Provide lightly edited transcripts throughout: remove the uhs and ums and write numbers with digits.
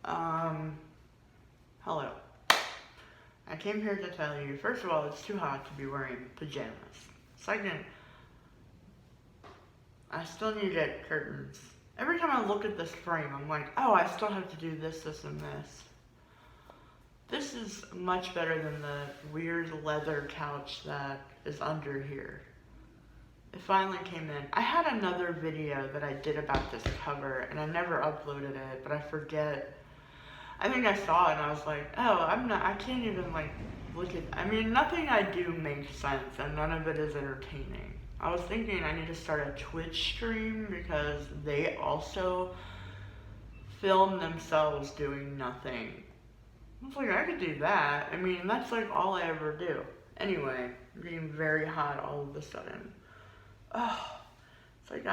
Um, Hello. I came here to tell you, first of all, it's too hot to be wearing pajamas. Second, I still need to get curtains. Every time I look at this frame, I'm like, oh, I still have to do this, this, and this. This is much better than the weird leather couch that is under here. It finally came in. I had another video that I did about this cover, and I never uploaded it, but I forget. I think I saw it, and I was like, oh, I can't even, like, look at, I mean, nothing I do makes sense, and none of it is entertaining. I was thinking I need to start a Twitch stream, because they also film themselves doing nothing. I was like, I could do that. I mean, that's, like, all I ever do. Anyway, I'm getting very hot all of a sudden. Oh, it's like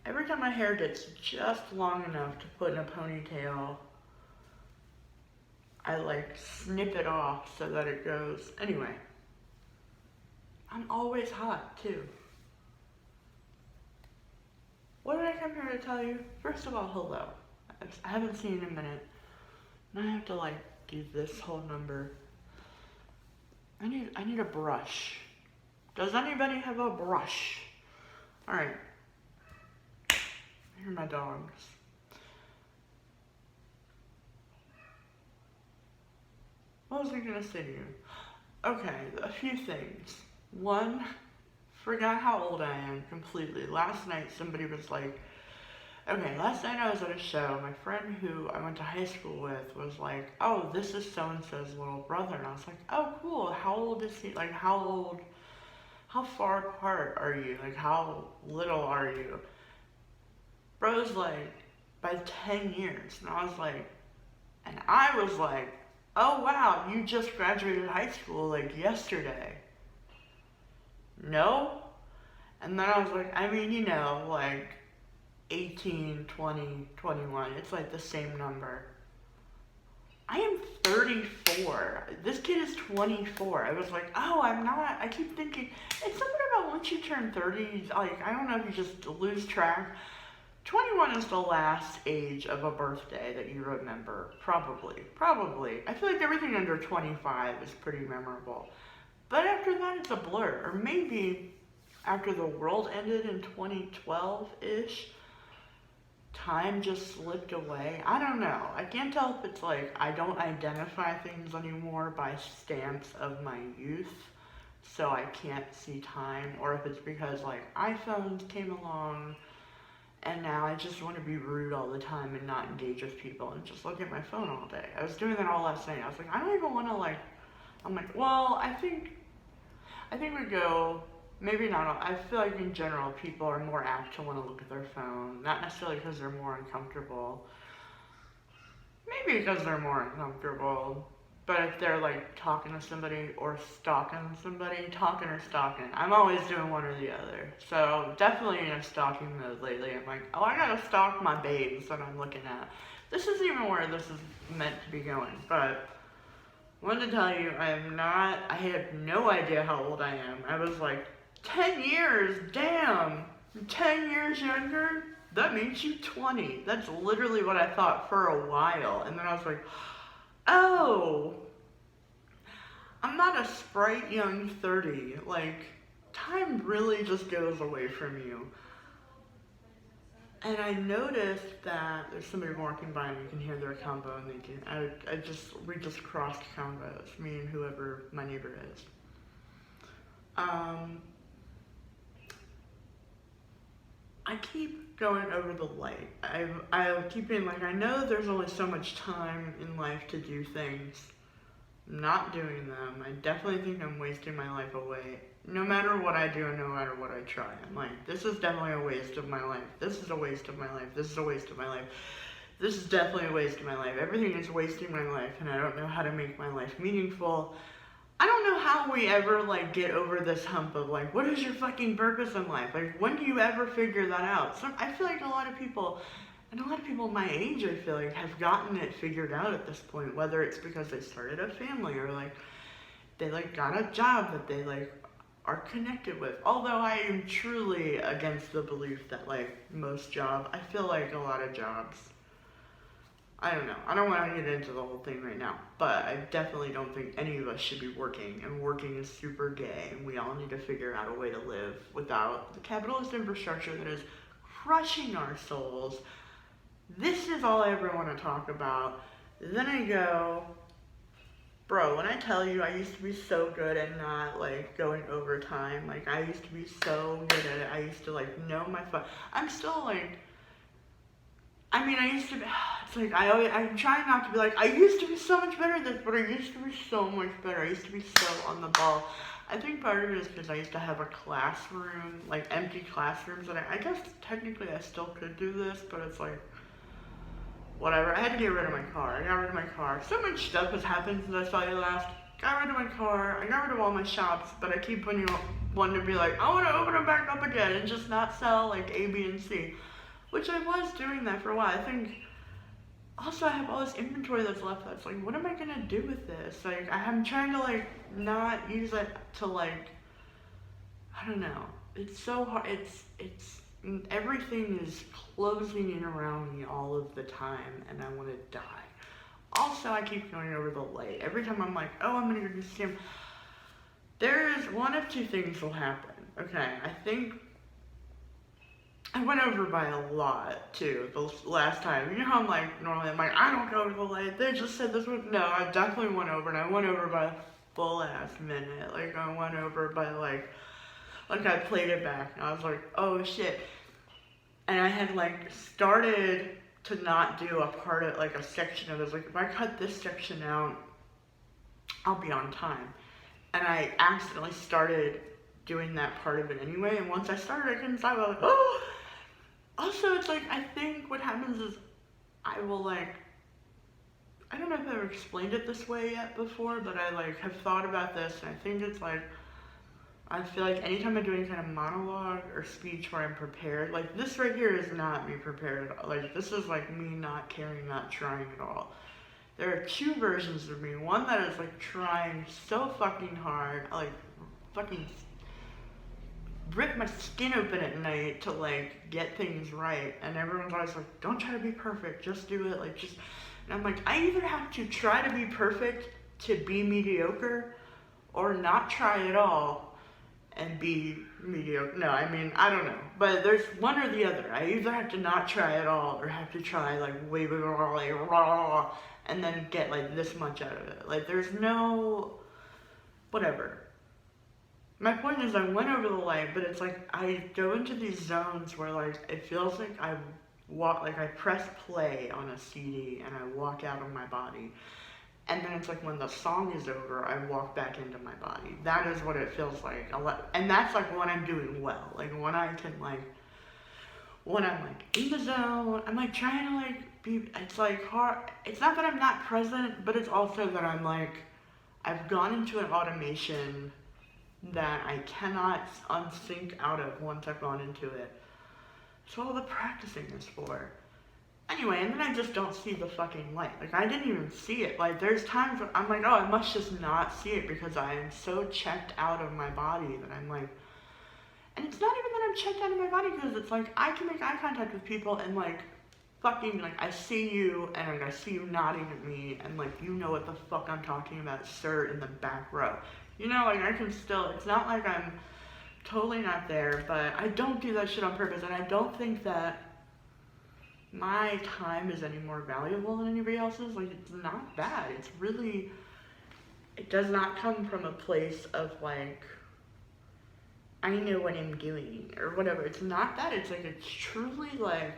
every time my hair gets just long enough to put in a ponytail, I like snip it off so that it goes. Anyway, I'm always hot too. What did I come here to tell you? First of all, hello. I haven't seen you in a minute. And I have to like do this whole number. I need a brush. Does anybody have a brush? Alright. Here are my dogs. What was I gonna say to you? Okay, a few things. One, forgot how old I am completely. Last night somebody was like, okay, last night I was at a show. My friend who I went to high school with was like, oh, this is so-and-so's little brother. And I was like, oh, cool. How old is he? Like, how far apart are you? Like, how little are you? Bro's like, by 10 years. And I was like, oh wow, you just graduated high school like yesterday. No? And then I was like, I mean, you know, like 18, 20, 21. It's like the same number. I am 34. This kid is 24. I was like, oh, I'm not. I keep thinking, it's something about once you turn 30, like, I don't know if you just lose track. 21 is the last age of a birthday that you remember. Probably. I feel like everything under 25 is pretty memorable. But after that, it's a blur. Or maybe after the world ended in 2012-ish, time just slipped away. I don't know. I can't tell if it's like I don't identify things anymore by stamps of my youth, so I can't see time, or if it's because like iPhones came along and now I just want to be rude all the time and not engage with people and just look at my phone all day. I was doing that all last night. I was like, I don't even want to like, I'm like, well, I think we go, maybe not all, I feel like in general people are more apt to want to look at their phone, not necessarily because they're more uncomfortable. Maybe because they're more uncomfortable. But if they're like talking to somebody or stalking somebody, talking or stalking, I'm always doing one or the other. So definitely in a stalking mode lately. I'm like, oh, I gotta stalk my babes that I'm looking at. This isn't even where this is meant to be going. But I wanted to tell you, I had no idea how old I am. I was like, 10 years, damn, 10 years younger? That makes you 20. That's literally what I thought for a while. And then I was like, oh, I'm not a sprite young 30. Like, time really just goes away from you. And I noticed that there's somebody walking by and you can hear their combo and we just crossed combos, me and whoever my neighbor is. I keep going over the light. I keep being like, I know there's only so much time in life to do things. I'm not doing them. I definitely think I'm wasting my life away. No matter what I do and no matter what I try. I'm like, this is definitely a waste of my life. This is a waste of my life. This is a waste of my life. This is definitely a waste of my life. Everything is wasting my life and I don't know how to make my life meaningful. I don't know how we ever like get over this hump of like, what is your fucking purpose in life? Like, when do you ever figure that out? I feel like a lot of people my age, I feel like, have gotten it figured out at this point, whether it's because they started a family or like they like got a job that they like are connected with. Although I am truly against the belief that like most jobs, I feel like a lot of jobs I don't know. I don't want to get into the whole thing right now, but I definitely don't think any of us should be working, and working is super gay, and we all need to figure out a way to live without the capitalist infrastructure that is crushing our souls. This is all I ever want to talk about. Then I go, bro, when I tell you I used to be so good at not, like, going overtime, like, I used to be so good at it, I used to, like, know my I'm still, like, I mean, I used to be, it's like, I'm trying not to be like, I used to be so much better at this, but I used to be so much better. I used to be so on the ball. I think part of it is because I used to have a classroom, like empty classrooms, and I guess technically I still could do this, but it's like, whatever. I had to get rid of my car. I got rid of my car. So much stuff has happened since I saw you last. Got rid of my car. I got rid of all my shops, but I keep wanting to be like, I want to open them back up again and just not sell like A, B, and C. Which I was doing that for a while. I think also I have all this inventory that's left that's like, what am I gonna do with this? Like, I'm trying to like not use it to like, I don't know. It's so hard. It's everything is closing in around me all of the time, and I want to die. Also, I keep going over the light. Every time I'm like, oh, I'm gonna go do skim. There's one of two things will happen. Okay, I think I went over by a lot too the last time. You know how I'm like, normally I'm like, I don't go to the light. They just said this one. No, I definitely went over, and I went over by a full ass minute. Like, I went over by like I played it back, and I was like, oh shit. And I had like started to not do a part of like a section of it. Like, if I cut this section out, I'll be on time. And I accidentally started doing that part of it anyway. And once I started, I couldn't stop. I was like, oh. Also, it's like, I think what happens is I will like, I don't know if I've ever explained it this way yet before, but I like have thought about this, and I think it's like, I feel like anytime I do any kind of monologue or speech where I'm prepared, like this right here is not me prepared at all. Like, this is like me not caring, not trying at all. There are two versions of me. One that is like trying so fucking hard, like fucking rip my skin open at night to like get things right, and everyone's always like, don't try to be perfect, just do it, like, just, and I'm like, I either have to try to be perfect to be mediocre, or not try at all and be mediocre. No, I mean, I don't know, but there's one or the other. I either have to not try at all, or have to try like way raw, and then get like this much out of it. Like, there's no whatever. My point is, I went over the light, but it's like I go into these zones where like it feels like I walk, like I press play on a CD and I walk out of my body, and then it's like when the song is over, I walk back into my body. That is what it feels like a lot, and that's like when I'm doing well, like when I can like, when I'm like in the zone, I'm like trying to like be. It's like hard. It's not that I'm not present, but it's also that I'm like, I've gone into an automation that I cannot unsync out of once I've gone into it. So all the practicing is for. Anyway, and then I just don't see the fucking light. Like, I didn't even see it. Like, there's times where I'm like, oh, I must just not see it because I am so checked out of my body that I'm like, and it's not even that I'm checked out of my body, because it's like, I can make eye contact with people and like, fucking, like, I see you, and like, I see you nodding at me, and like, you know what the fuck I'm talking about, sir, in the back row. You know, like, I can still, it's not like I'm totally not there, but I don't do that shit on purpose, and I don't think that my time is any more valuable than anybody else's. Like, it's not that. It's really, it does not come from a place of like, I know what I'm doing, or whatever. It's not that. It's like, it's truly like,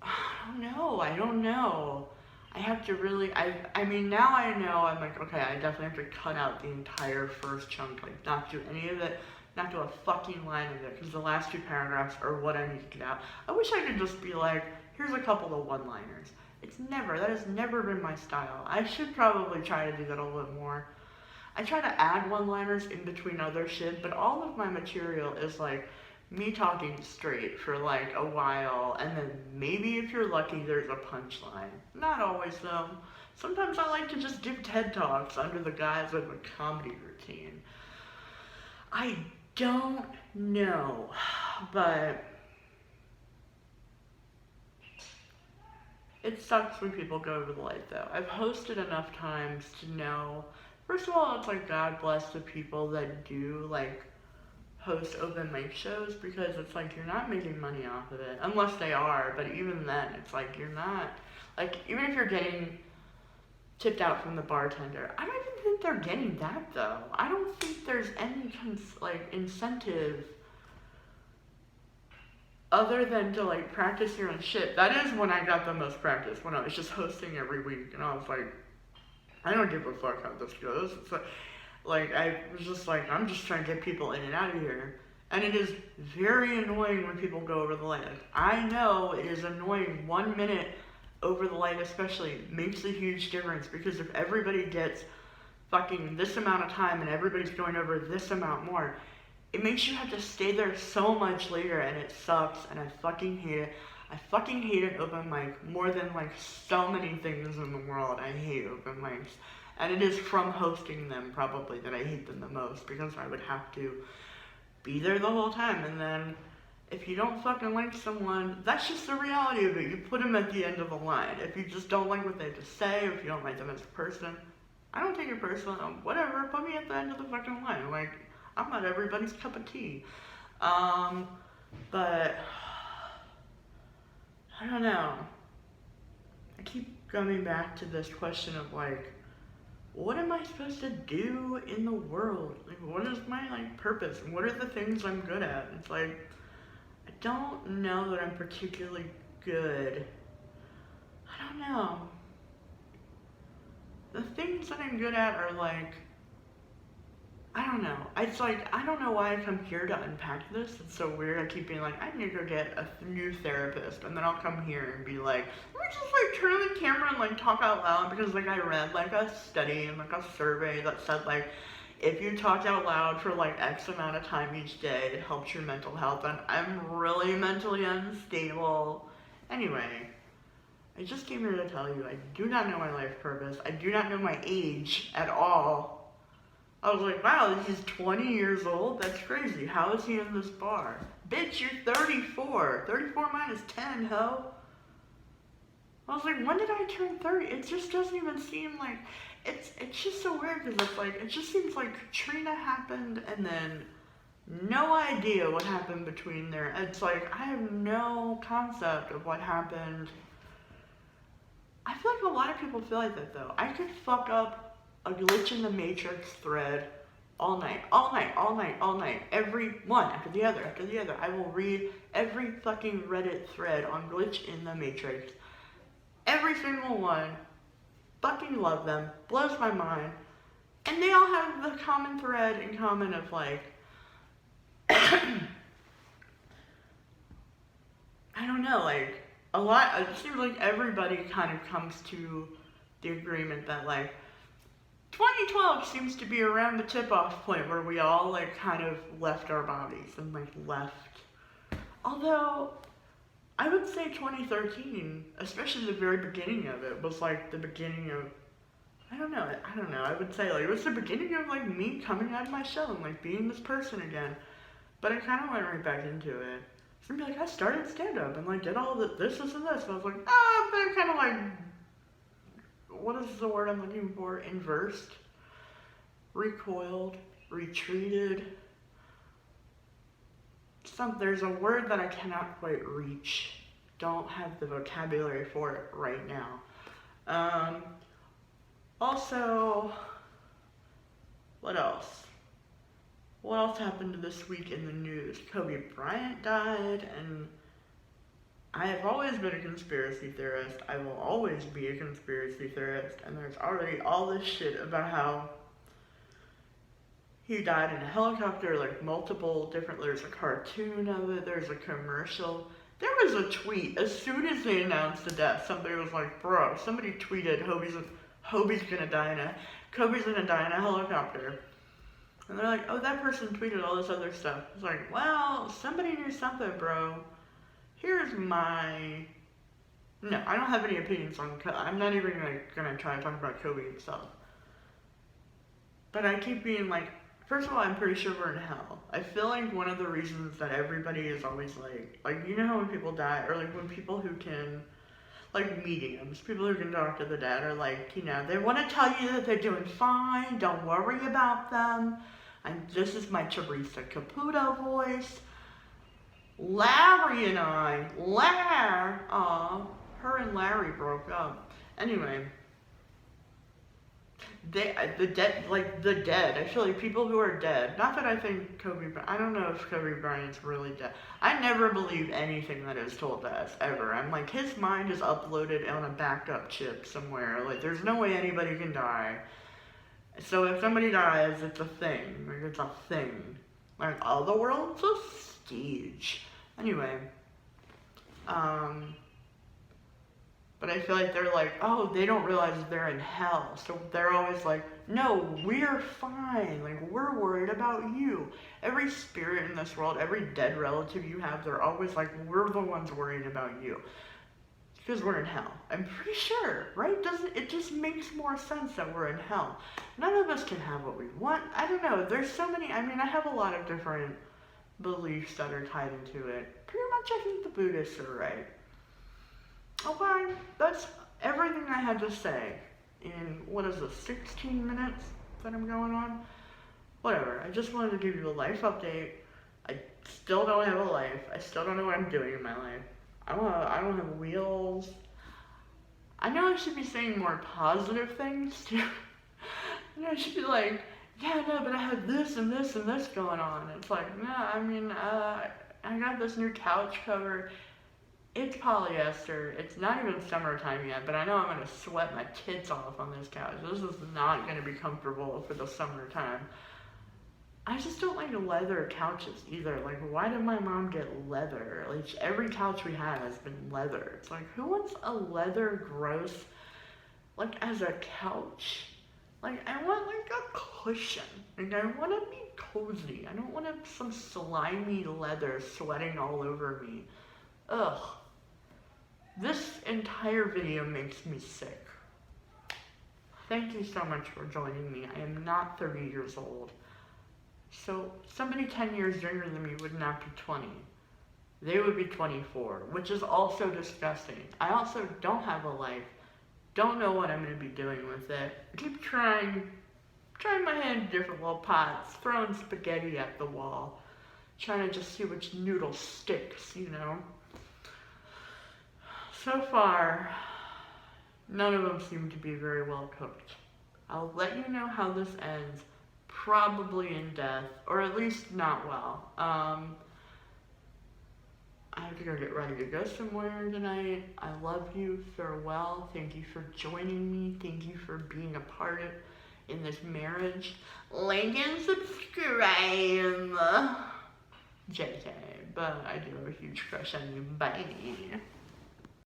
I don't know. I have to really, I mean, now I know, I'm like, okay, I definitely have to cut out the entire first chunk, like, not do any of it, not do a fucking line of it, because the last two paragraphs are what I need to get out. I wish I could just be like, here's a couple of one-liners. That has never been my style. I should probably try to do that a little more. I try to add one-liners in between other shit, but all of my material is like, me talking straight for like a while, and then maybe if you're lucky there's a punchline. Not always though. Sometimes I like to just give TED Talks under the guise of a comedy routine. I don't know, but It sucks when people go over the light though. I've hosted enough times to know. First of all, it's like God bless the people that do like host open mic shows because it's like you're not making money off of it unless they are. But even then, it's like you're not like even if you're getting tipped out from the bartender. I don't even think they're getting that though. I don't think there's any like incentive other than to like practice your own shit. That is when I got the most practice, when I was just hosting every week and I was like, I don't give a fuck how this goes. It's like I was just like, I'm just trying to get people in and out of here. And it is very annoying when people go over the light. Like, I know it is annoying. 1 minute over the light especially makes a huge difference because if everybody gets fucking this amount of time and everybody's going over this amount more, it makes you have to stay there so much later and it sucks and I fucking hate it. I fucking hate an open mic more than like so many things in the world. I hate open mics. And it is from hosting them probably that I hate them the most because I would have to be there the whole time. And then if you don't fucking like someone, that's just the reality of it. You put them at the end of the line. If you just don't like what they have to say, if you don't like them as a person, I don't take it personally. Whatever, put me at the end of the fucking line. Like, I'm not everybody's cup of tea. But I don't know. I keep coming back to this question of like, what am I supposed to do in the world? Like, what is my like purpose? And what are the things I'm good at? It's like, I don't know that I'm particularly good. I don't know. The things that I'm good at are like, I don't know. It's like, I don't know why I come here to unpack this. It's so weird. I keep being like, I need to go get a new therapist. And then I'll come here and be like, let me just like turn on the camera and like talk out loud because like I read like a study and like a survey that said like, if you talk out loud for like X amount of time each day, it helps your mental health. And I'm really mentally unstable. Anyway, I just came here to tell you, I do not know my life purpose. I do not know my age at all. I was like, wow, he's 20 years old? That's crazy. How is he in this bar? Bitch, you're 34. 34 minus 10, ho. I was like, when did I turn 30? It just doesn't even seem like... It's just so weird because it's like, it just seems like Katrina happened and then no idea what happened between there. It's like, I have no concept of what happened. I feel like a lot of people feel like that though. I could fuck up a glitch in the Matrix thread all night. Every one after the other. I will read every fucking Reddit thread on glitch in the Matrix. Every single one. Fucking love them. Blows my mind. And they all have the common thread in common of like, I don't know, like, a lot, it seems like everybody kind of comes to the agreement that like, 2012 seems to be around the tip-off point where we all like kind of left our bodies and like left. Although, I would say 2013, especially the very beginning of it, was like the beginning of, I don't know, I would say like it was the beginning of like me coming out of my shell and like being this person again. But I kind of went right back into it. So I'd be like, I started stand-up and like did all this and this. And I was like, but kind of like, what is the word I'm looking for? Inversed, recoiled, retreated. There's a word that I cannot quite reach. Don't have the vocabulary for it right now. Also, what else? What else happened this week in the news? Kobe Bryant died, and I have always been a conspiracy theorist. I will always be a conspiracy theorist, and there's already all this shit about how he died in a helicopter, like multiple different, there's a cartoon of it, there's a commercial. There was a tweet, as soon as they announced the death, somebody was like, bro, somebody tweeted, Kobe's gonna die in a helicopter. And they're like, oh, that person tweeted all this other stuff. It's like, well, somebody knew something, bro. Here's my... No, I don't have any opinions on Kobe. I'm not even gonna try to talk about Kobe himself. But I keep being like, first of all, I'm pretty sure we're in hell. I feel like one of the reasons that everybody is always like, you know how when people die, or like when people who can, like mediums, people who can talk to the dead are like, you know, they want to tell you that they're doing fine, don't worry about them. And this is my Teresa Caputo voice. Larry and I, her and Larry broke up. Anyway, the dead. I feel like people who are dead. Not that I think I don't know if Kobe Bryant's really dead. I never believe anything that is told to us, ever. I'm like, his mind is uploaded on a backed up chip somewhere. Like, there's no way anybody can die. So if somebody dies, it's a thing. Like, it's a thing. Like, oh, the world's a stage. Anyway, but I feel like they're like, oh, they don't realize they're in hell. So they're always like, no, we're fine. Like, we're worried about you. Every spirit in this world, every dead relative you have, they're always like, we're the ones worried about you. Because we're in hell. I'm pretty sure, right? It just makes more sense that we're in hell. None of us can have what we want. I don't know. There's so many, I mean, I have a lot of different beliefs that are tied into it. Pretty much I think the Buddhists are right. Okay, that's everything I had to say in, 16 minutes that I'm going on? Whatever, I just wanted to give you a life update. I still don't have a life. I still don't know what I'm doing in my life. I don't have wheels. I know I should be saying more positive things too. You know, I should be like, yeah, no, but I have this and this and this going on. It's like, no, I mean, I got this new couch cover. It's polyester. It's not even summertime yet, but I know I'm going to sweat my tits off on this couch. This is not going to be comfortable for the summertime. I just don't like leather couches either. Like, why did my mom get leather? Like, every couch we had has been leather. It's like, who wants a leather gross, like, as a couch? Like, I want, like, a cushion. Like, I want to be cozy. I don't want some slimy leather sweating all over me. Ugh. This entire video makes me sick. Thank you so much for joining me. I am not 30 years old. So, somebody 10 years younger than me would not be 20. They would be 24, which is also disgusting. I also don't have a life. Don't know what I'm going to be doing with it. I keep trying my hand in different little pots, throwing spaghetti at the wall, trying to just see which noodle sticks, you know. So far, none of them seem to be very well cooked. I'll let you know how this ends, probably in death, or at least not well. I have to go get ready to go somewhere tonight. I love you. Farewell. Thank you for joining me. Thank you for being a part of in this marriage. Like and subscribe. JK, but I do have a huge crush on you. Bye.